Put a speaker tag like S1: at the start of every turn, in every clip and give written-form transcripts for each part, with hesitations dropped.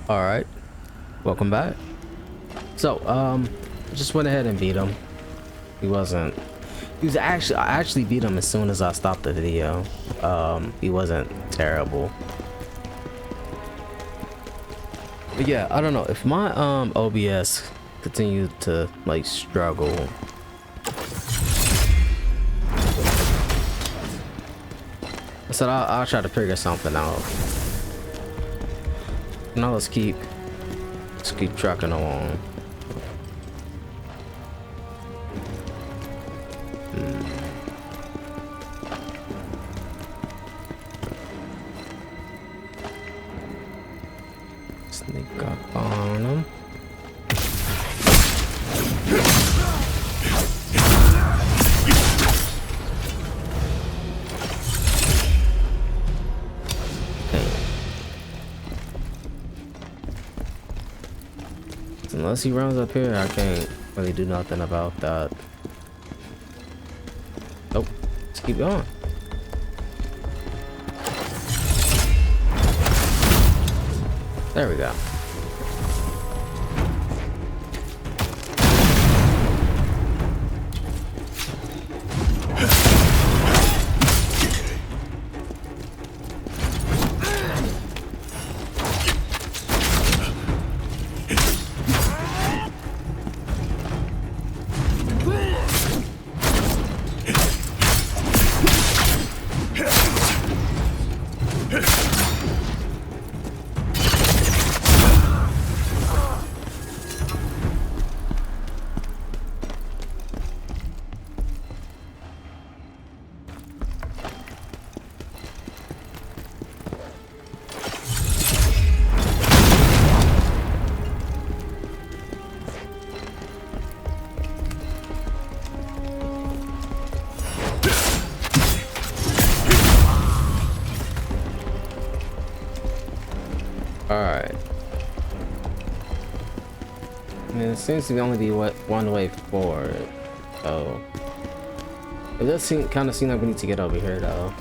S1: All right, welcome back. So, just went ahead and beat him. He was actually, I actually beat him as soon as I stopped the video. He wasn't terrible. But yeah, I don't know if my OBS continued to like struggle. I said I'll try to figure something out. Now let's keep trucking along. Sneak up on him. Unless he runs up here, I can't really do nothing about that. Nope. Let's keep going. There we go. Alright. I mean, it seems to only be one way forward. So it does kind of seem like we need to get over here though.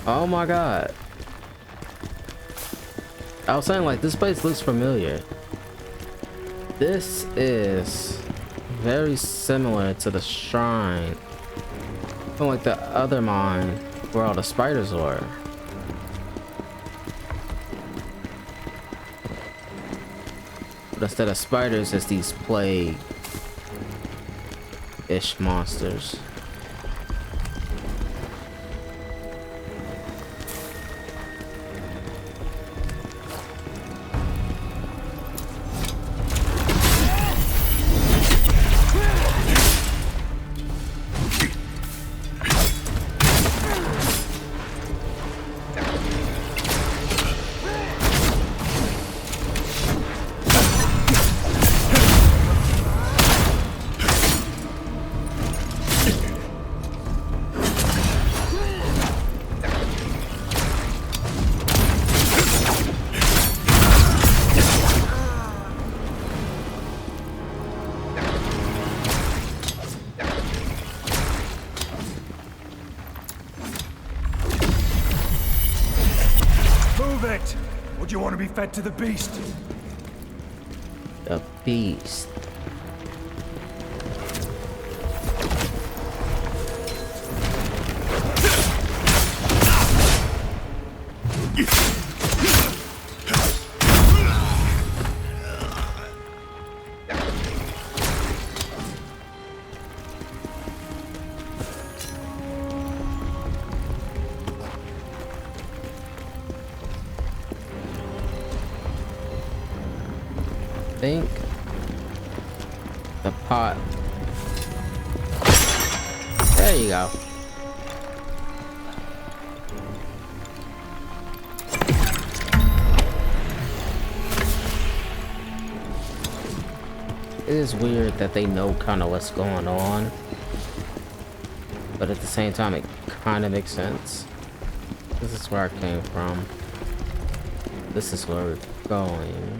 S1: Oh my god. I was saying, like, this place looks familiar. This is very similar to the shrine from like the other mine where all the spiders were. But instead of spiders, it's these plague-ish monsters.
S2: Would you want to be fed to the beast?
S1: The beast. Think the pot. There you go. It is weird that they know kind of what's going on, but at the same time it kind of makes sense. This is where I came from. This is where we're going.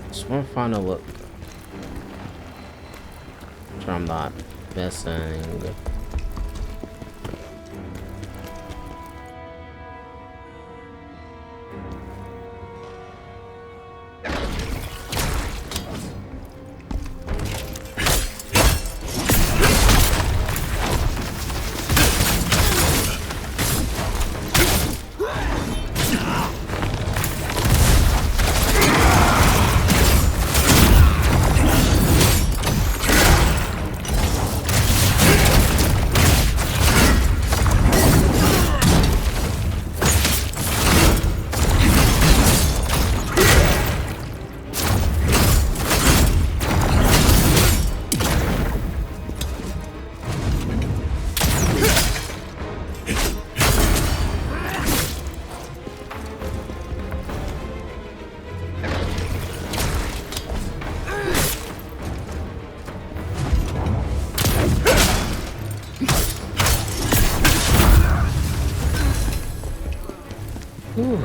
S1: Just one final look. Make sure I'm not missing. Whew.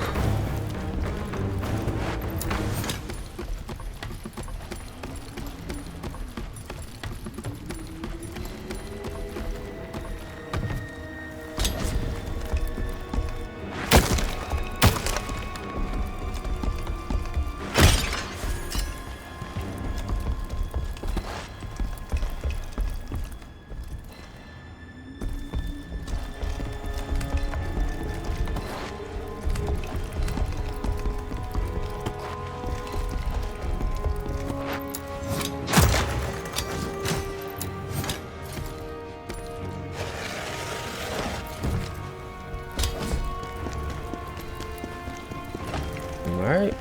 S1: Alright.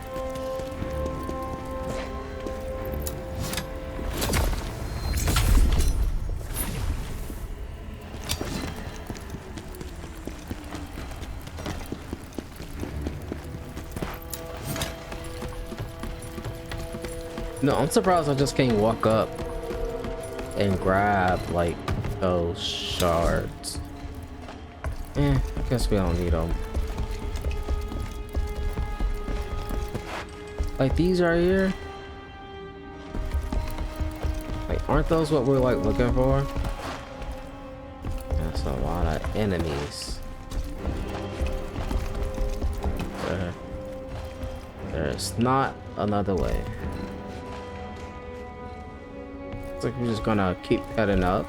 S1: No, I'm surprised I just can't walk up and grab like those shards. I guess we don't need them. Like these right here. Like, aren't those what we're like looking for? That's a lot of enemies. There's not another way. It's like we're just gonna keep heading up.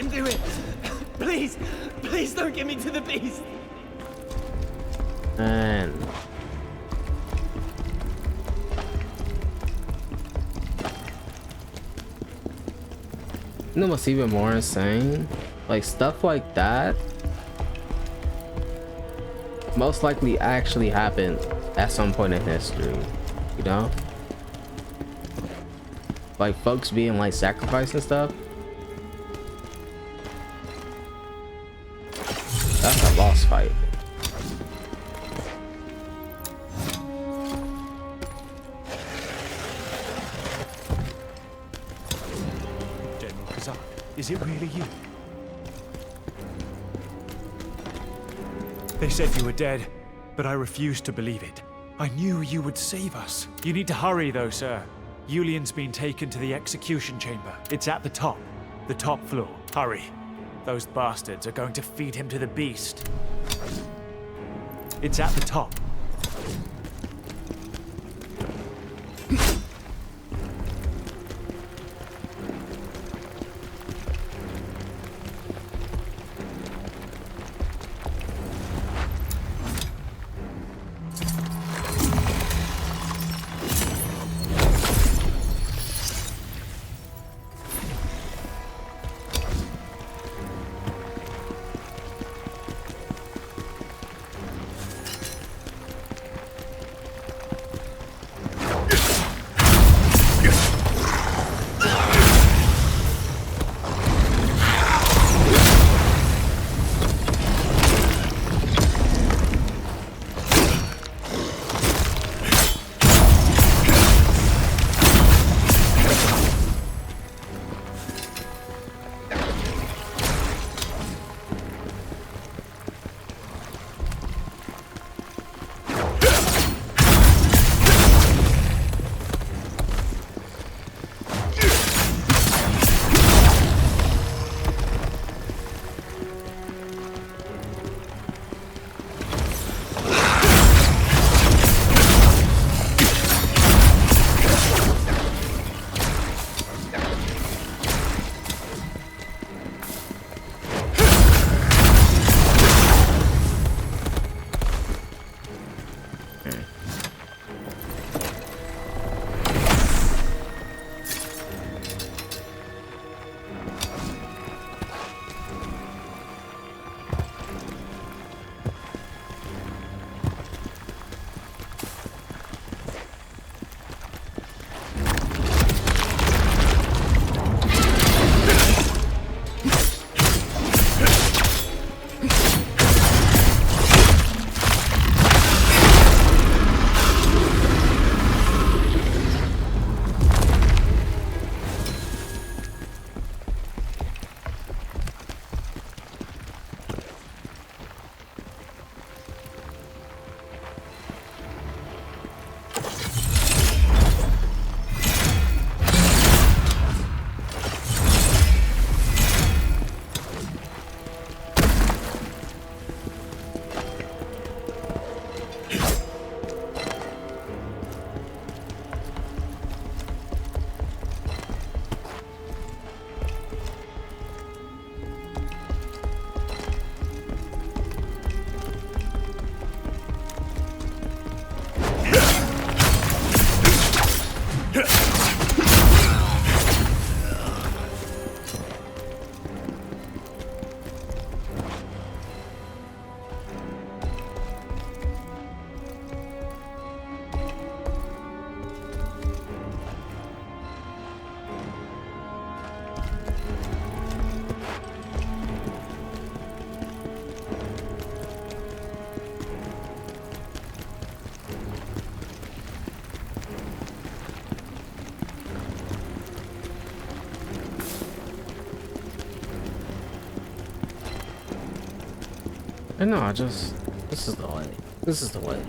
S2: can do it. Please, please don't get me to the beast.
S1: And you know what's even more insane? Like stuff like that most likely actually happened at some point in history, you know? Like folks being like sacrificed and stuff. That's a lost fight.
S3: General Khazan, is it really you? They said you were dead, but I refused to believe it. I knew you would save us. You need to hurry though, sir. Yulian's been taken to the execution chamber. It's at the top floor. Hurry. Those bastards are going to feed him to the beast. It's at the top.
S1: And no, this is the way. This is the way.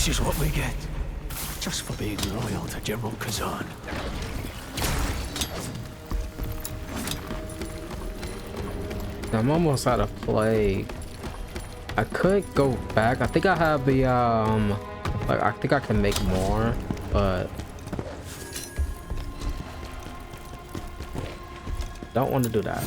S2: This is what we get. Just for being loyal to General Khazan.
S1: I'm almost out of play. I could go back. I think I have the like I think I can make more, but don't want to do that.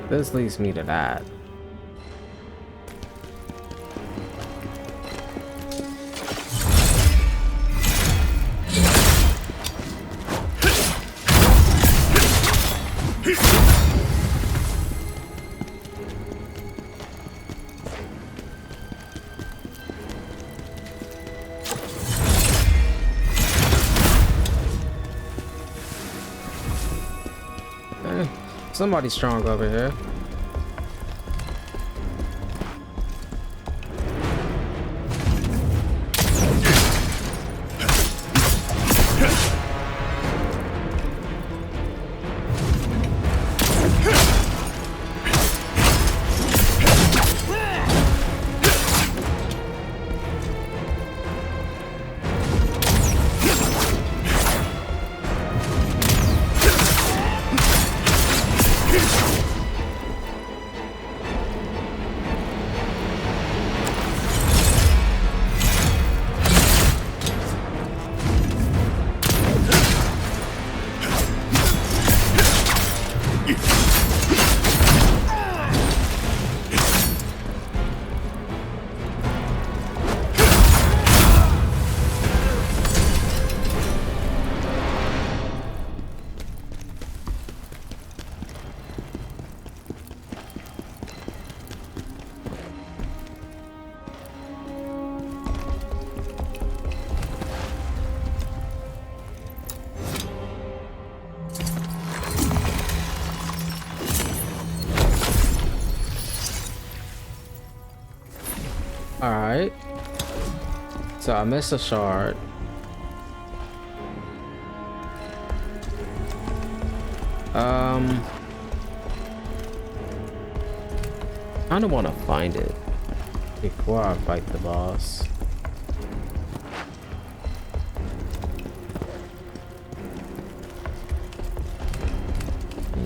S1: This leads me to that. Somebody strong over here. All right. So I missed a shard. I don't want to find it before I fight the boss.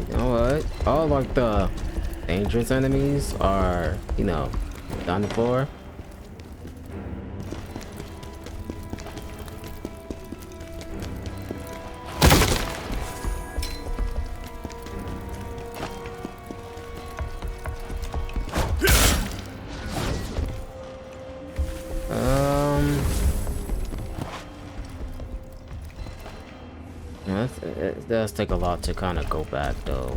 S1: You know what? All like the dangerous enemies are, you know, done for. It does take a lot to kind of go back though.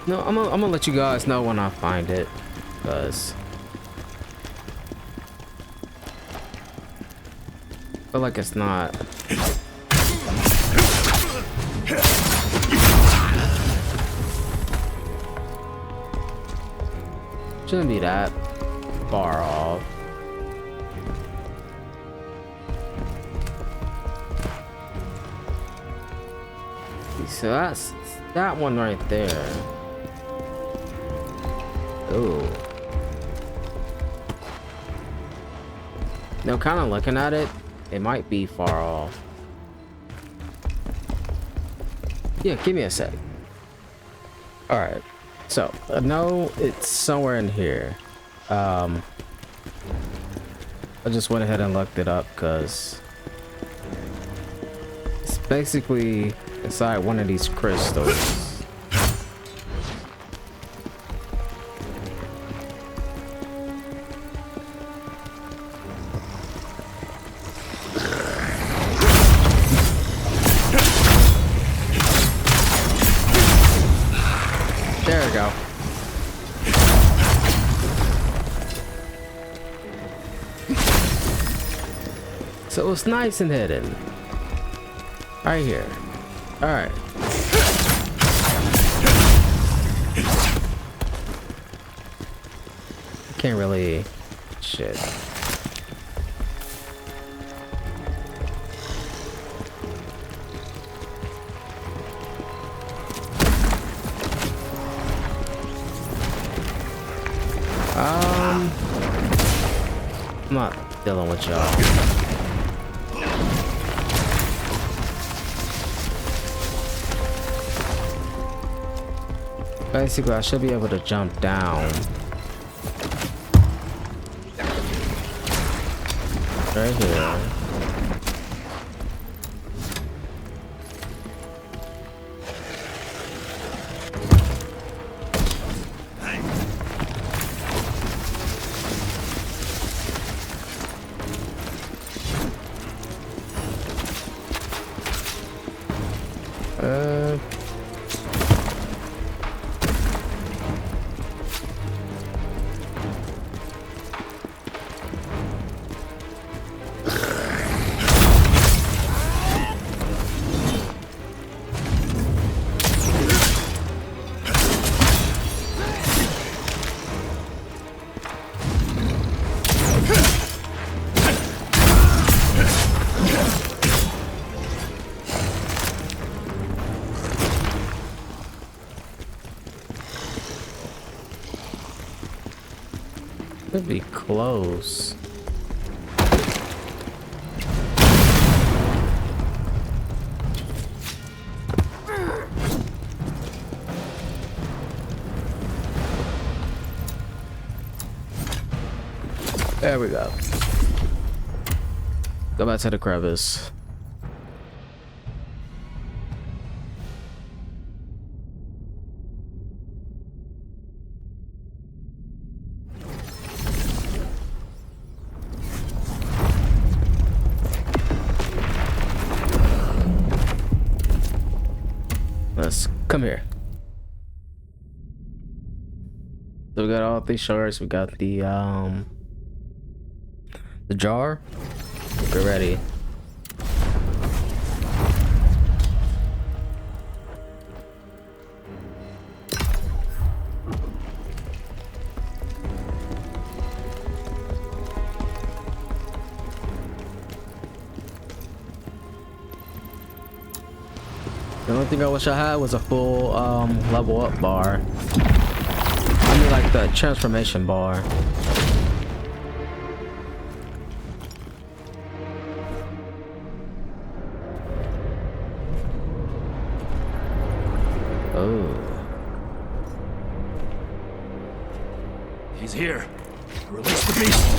S1: No, I'm gonna let you guys know when I find it, because I feel like it's not. Shouldn't be that far off. So that's that one right there. Ooh. Now, kind of looking at it, it might be far off. Yeah, give me a sec. Alright. So, I know it's somewhere in here. I just went ahead and looked it up because it's basically inside one of these crystals. There we go. So it's nice and hidden. Right here. Alright. Can't really... Shit. I'm not dealing with y'all. Basically, I should be able to jump down. Right here. Could be close. There we go. Go back to the crevice. Let's come here. So we got all these shards. We got the jar. We're ready. The only thing I wish I had was a full level up bar. I mean, like the transformation bar. Oh.
S3: He's here. Release the beast.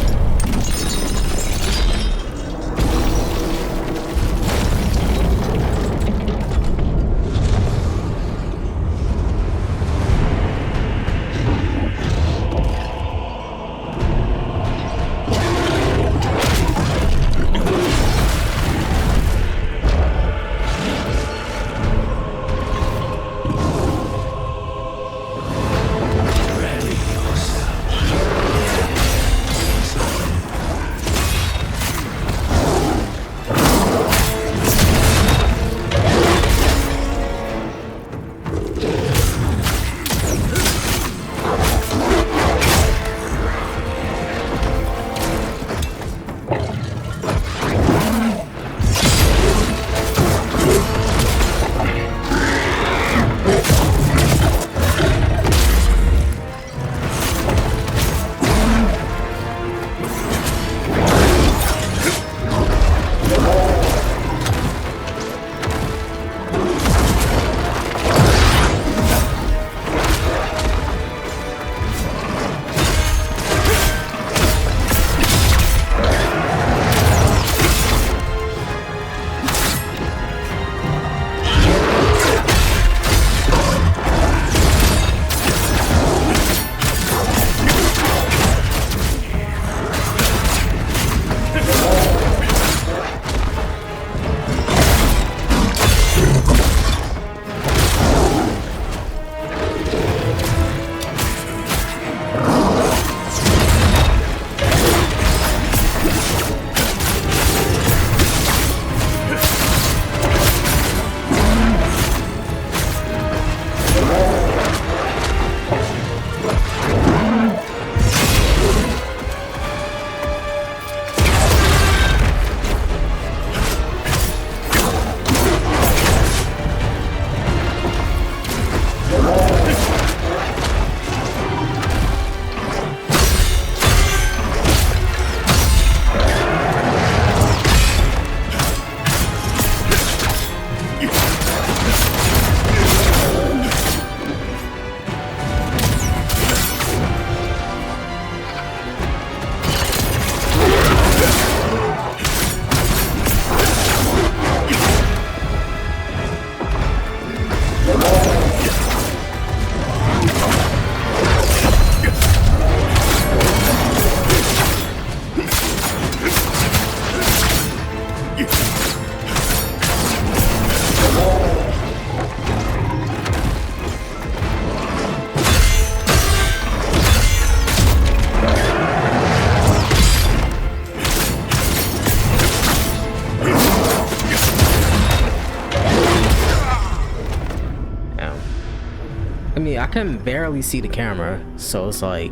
S1: I mean, I can barely see the camera, so it's like...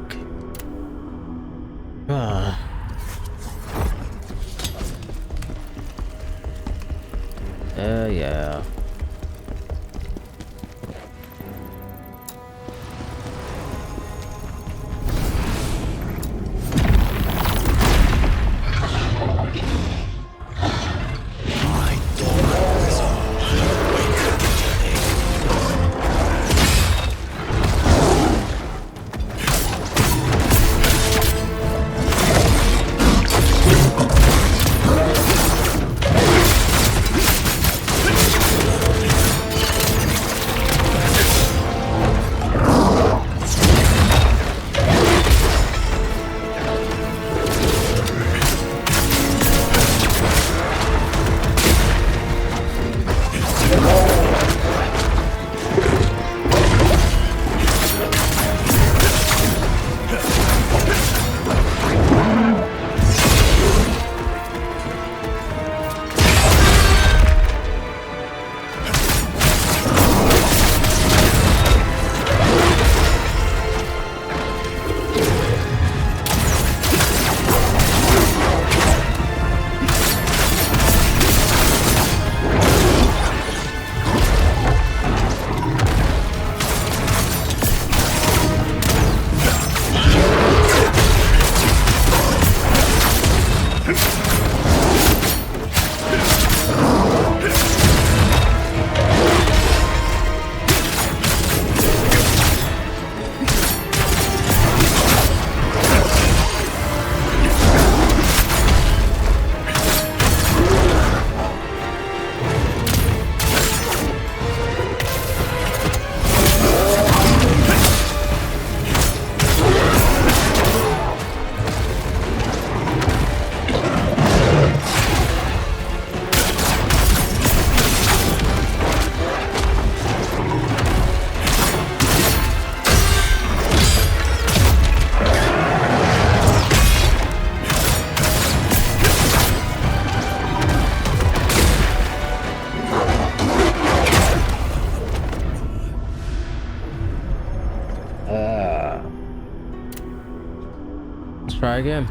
S1: yeah. Try again.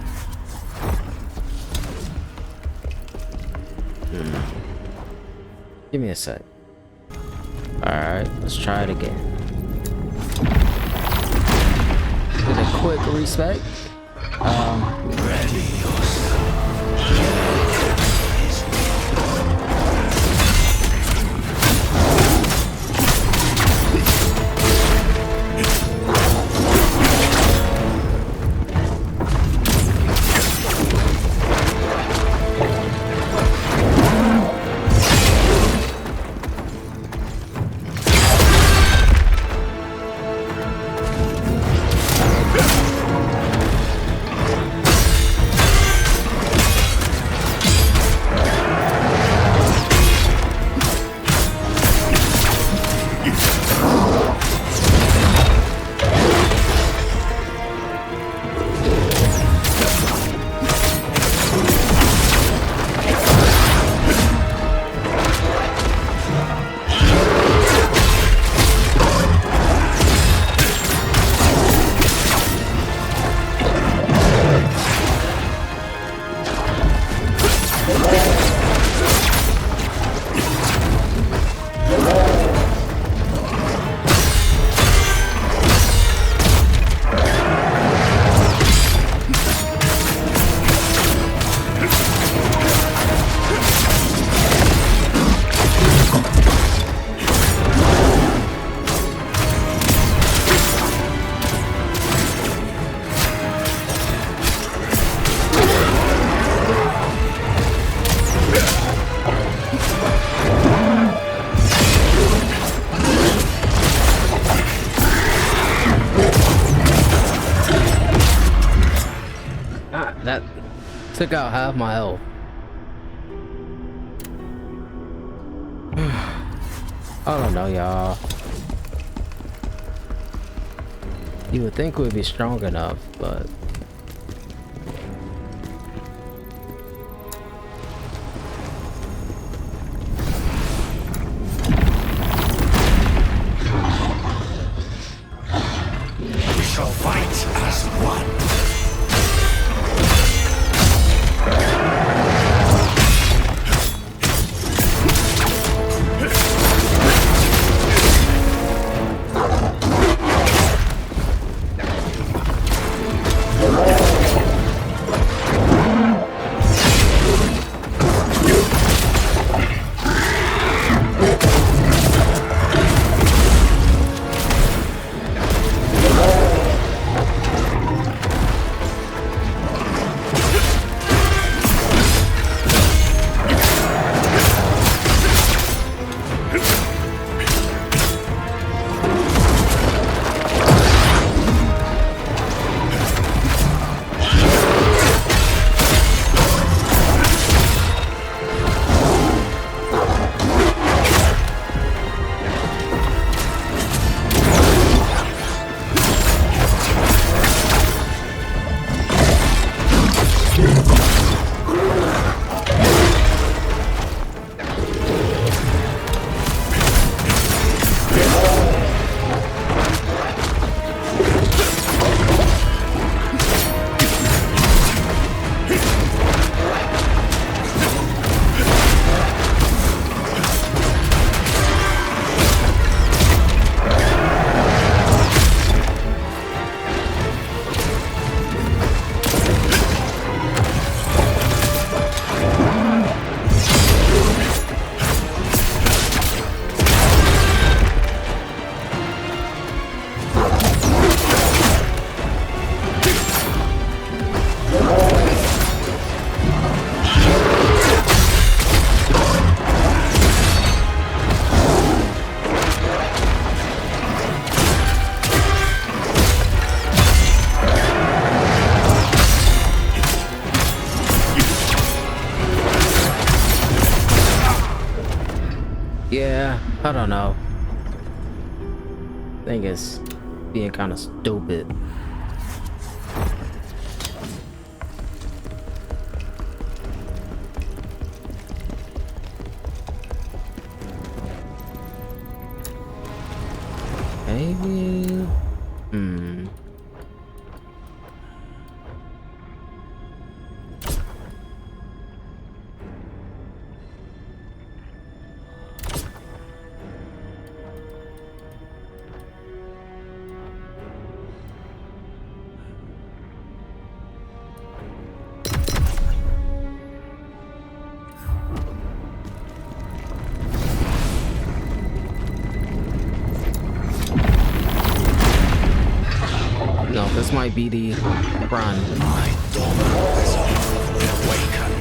S1: Give me a sec. Alright, let's try it again. With a quick respect.
S2: Ready yourself.
S1: That took out half my health. I don't know, y'all. You would think we'd be strong enough, but... don't know. I think it's being kind of stupid. Maybe. No, this might be the run.
S4: My dormant resolve will awaken.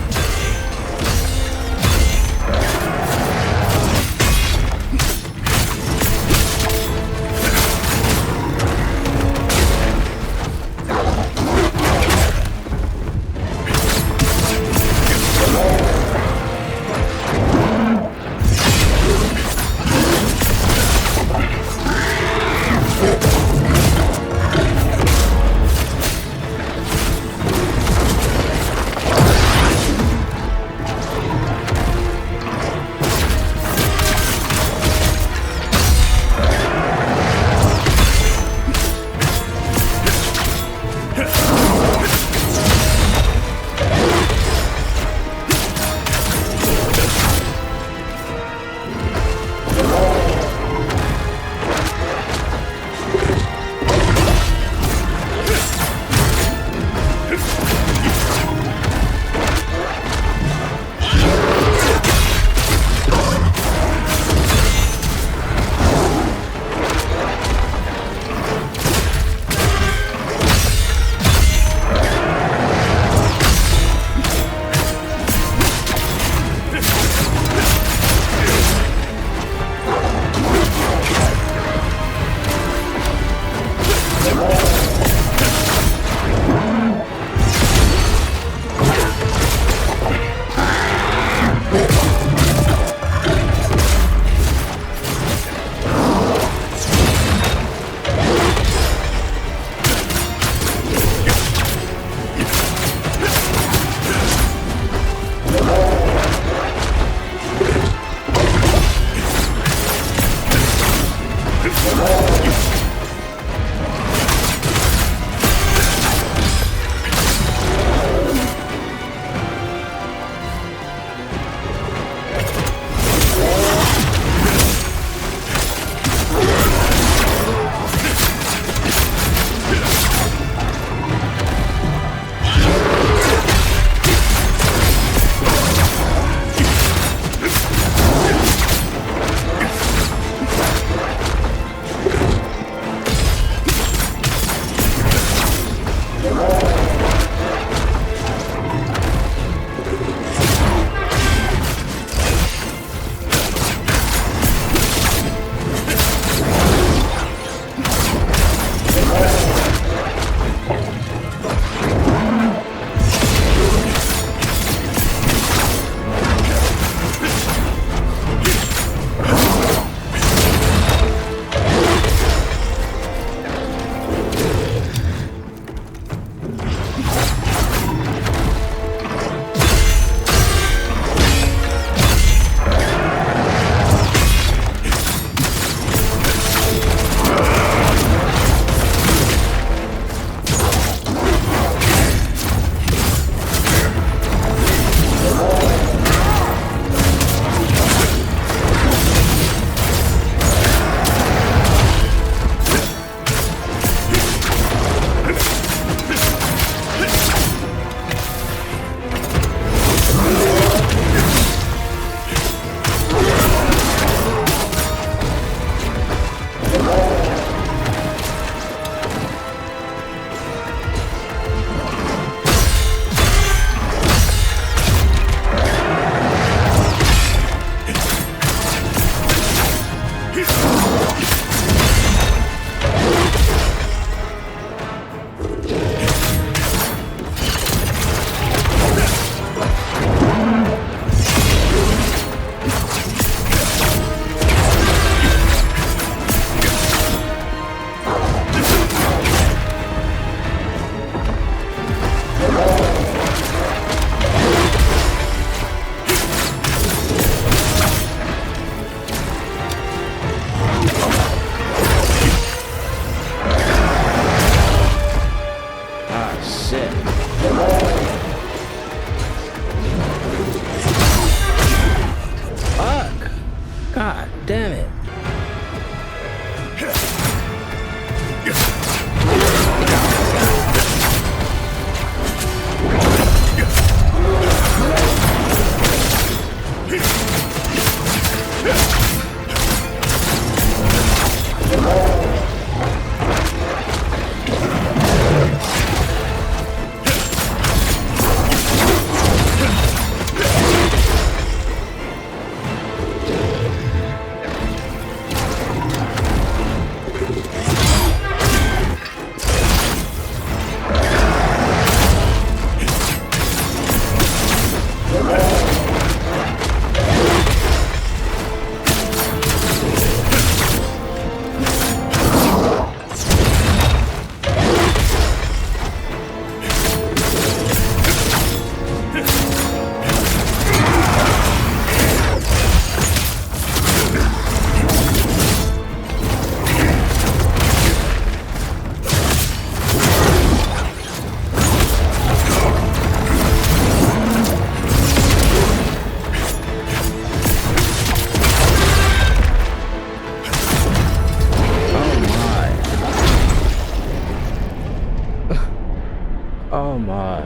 S1: Oh my.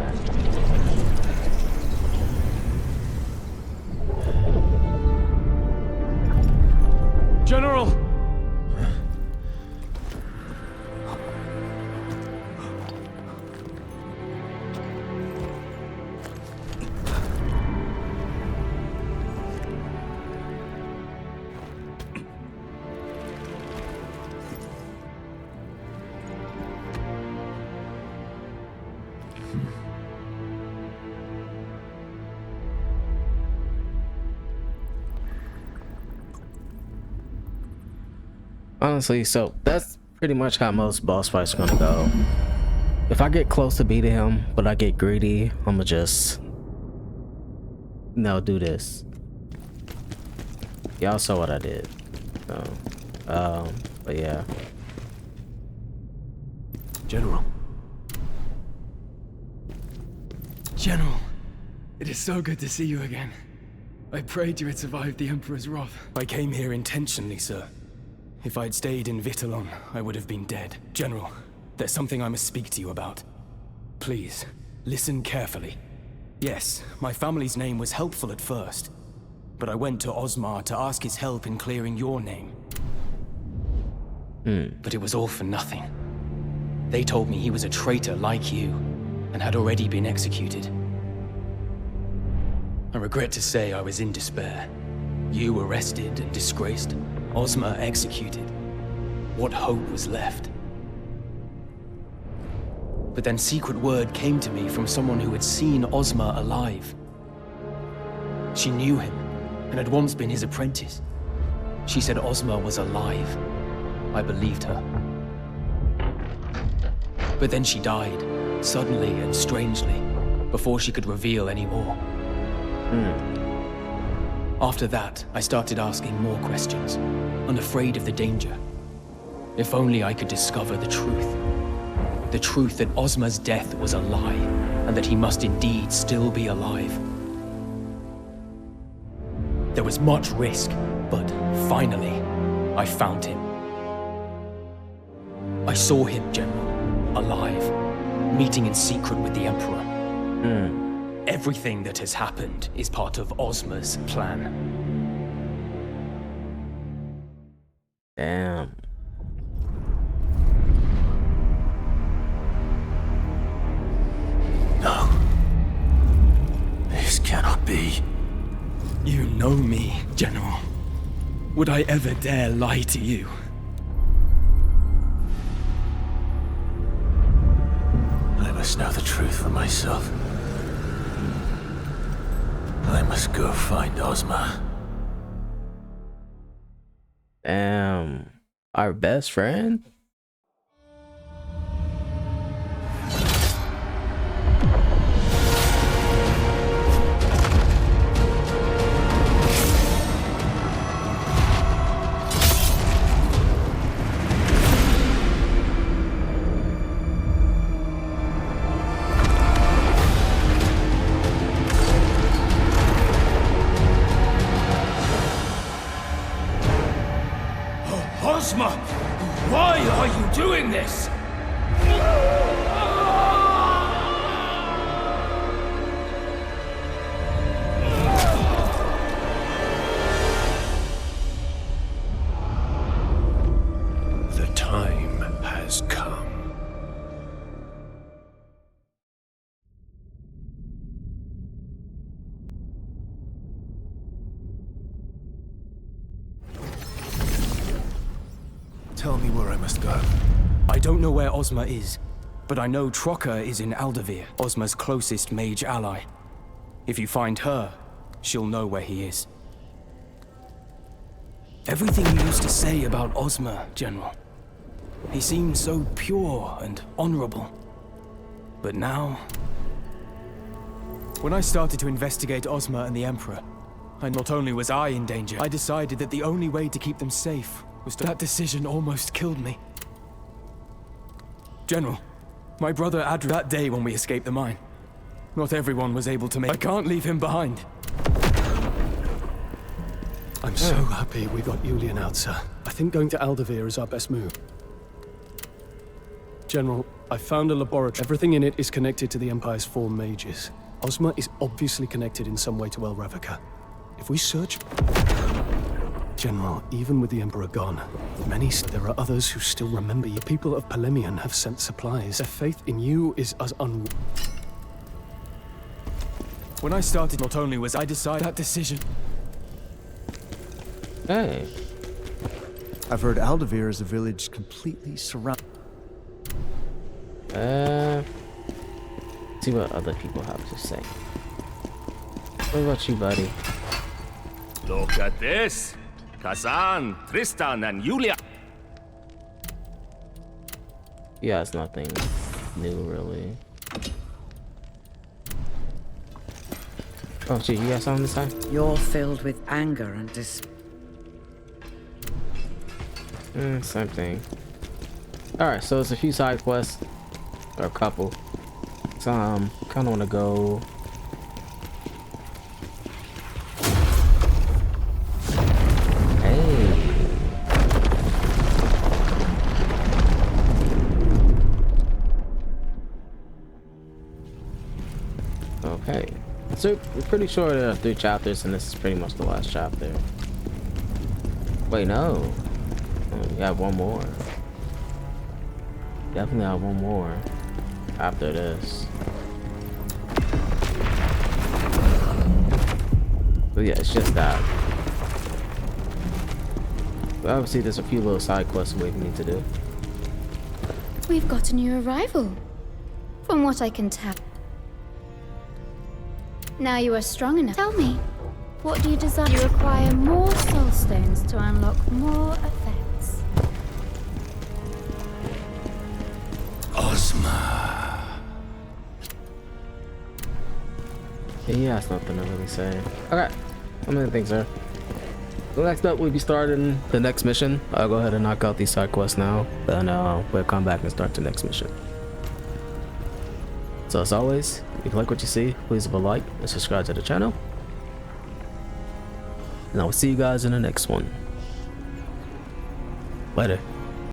S3: General!
S1: Honestly, so that's pretty much how most boss fights are gonna go. If I get close to beating him, but I get greedy, I'ma just do this. Y'all saw what I did. So, but yeah.
S2: General. General, it is so good to see you again. I prayed you had survived the Emperor's wrath.
S5: I came here intentionally, sir. If I'd stayed in Vitellon, I would have been dead. General, there's something I must speak to you about. Please, listen carefully. Yes, my family's name was helpful at first, but I went to Osmar to ask his help in clearing your name. But it was all for nothing. They told me he was a traitor like you, and had already been executed. I regret to say I was in despair. You arrested and disgraced, Osmar executed. What hope was left? But then secret word came to me from someone who had seen Osmar alive. She knew him, and had once been his apprentice. She said Osmar was alive. I believed her. But then she died, suddenly and strangely, before she could reveal any more. After that, I started asking more questions, unafraid of the danger. If only I could discover the truth. The truth that Osmar's death was a lie, and that he must indeed still be alive. There was much risk, but finally, I found him. I saw him, General, alive, meeting in secret with the Emperor. Everything that has happened is part of Osmar's plan.
S1: Damn.
S4: No. This cannot be.
S5: You know me, General. Would I ever dare lie to you?
S4: I must know the truth for myself. I must go find Osmar.
S1: Damn. Our best friend?
S4: Ozma! Why are you doing this? The time has come.
S5: Tell me where I must go. I don't know where Ozma is, but I know Trocker is in Aldavir, Ozma's closest mage ally. If you find her, she'll know where he is. Everything you used to say about Ozma, General. He seemed so pure and honorable. But now... When I started to investigate Ozma and the Emperor, not only was I in danger, I decided that the only way to keep them safe was to... That decision almost killed me. General, my brother Adra... That day when we escaped the mine, not everyone was able to make... I can't leave him behind.
S6: I'm so happy we got Julian out, sir. I think going to Aldavir is our best move. General, I found a laboratory. Everything in it is connected to the Empire's 4 mages. Ozma is obviously connected in some way to El Revoca. If we search... General, even with the Emperor gone, there are others who still remember you. The people of Polemian have sent supplies. Their faith in you is as
S5: When I started, not only was I decided that decision...
S1: Hey.
S7: I've heard Aldavir is a village completely surrounded.
S1: See what other people have to say. What about you, buddy?
S8: Look at this! Khazan, Tristan, and Julia.
S1: Yeah, it's nothing new, really. Oh, gee, you got something this time?
S9: You're filled with anger and despair.
S1: Same thing. Alright, so it's a few side quests. Or a couple. So, kind of want to go... Hey! Okay. So, we're pretty sure there are 3 chapters, and this is pretty much the last chapter. Wait, no. We have one more. Definitely have one more after this. But yeah, it's just that. But obviously there's a few little side quests we need to do.
S10: We've got a new arrival. From what I can tell. Now you are strong enough. Tell me, what do you desire? You require more soul stones to unlock more effects.
S4: Ozma.
S1: Yeah, that's nothing to really say. Okay, how many things are? So next up, we'll be starting the next mission. I'll go ahead and knock out these side quests now. Then we'll come back and start the next mission. So as always, if you like what you see, please leave a like and subscribe to the channel. And I will see you guys in the next one. Later.